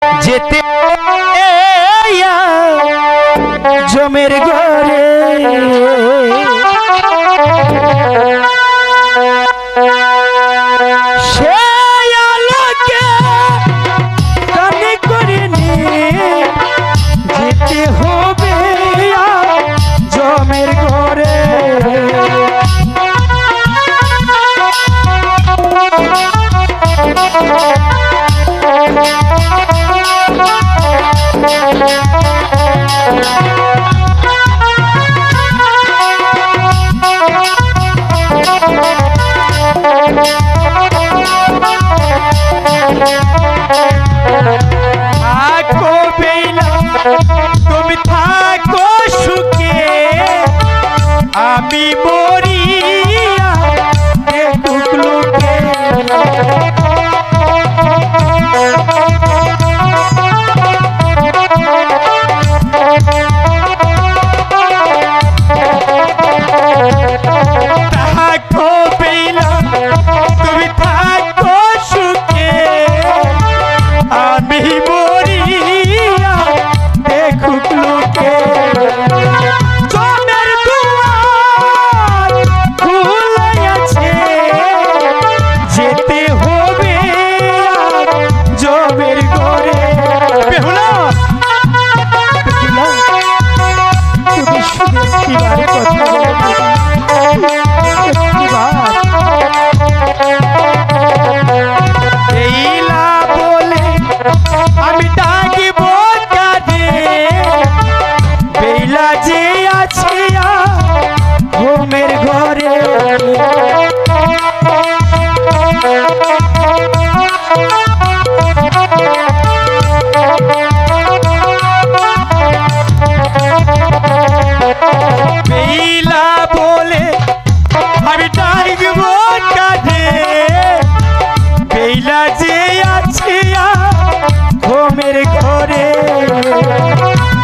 যেতে জমের ঘরে সে আলোকে কানে করে নিয়ে যেতে হবে জমের ঘরে তুমি থাকো সুখে আমি মরিয়া দেখুক লোকে থাকো বেলা তুমি থাকো সুখে আমি মরিয়া দেখুক লোকে জমের দুয়ার খুলে আছে যেতে হবে জমের ঘরে বেহুলা তুমি শুধু একটিবার কথা বলো এইলা বলে আমি ডাকিব কাঁদে বেলা যে আছে ঘুমের ঘরে বেলা বলে আমি ডাকিব কাঁদে বেলা যে আছে ঘুমের ঘরে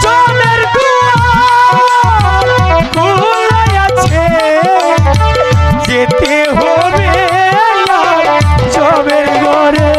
জমের দুয়ার খোলা আছে যেতে হবে জমের ঘরে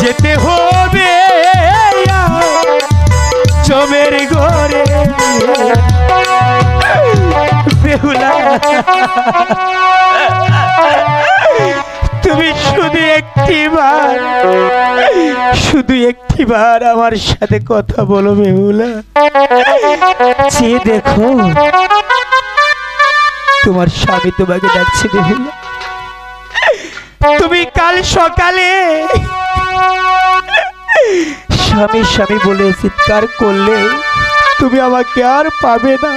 যেতে হবে জমের ঘরে বেহুলা তুমি শুধু একটিবার আমার সাথে কথা বলো বেহুলা চেয়ে দেখো তোমার স্বামী তোমাকে ডাকছে বেহুলা তুমি কাল সকালে স্বামী স্বামী বলে চিৎকার করলে তুমি আমাকে আর পাবে না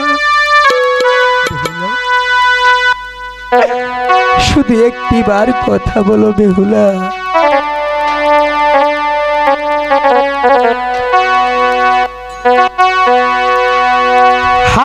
শুধু একটিবার কথা বলো বেহুলা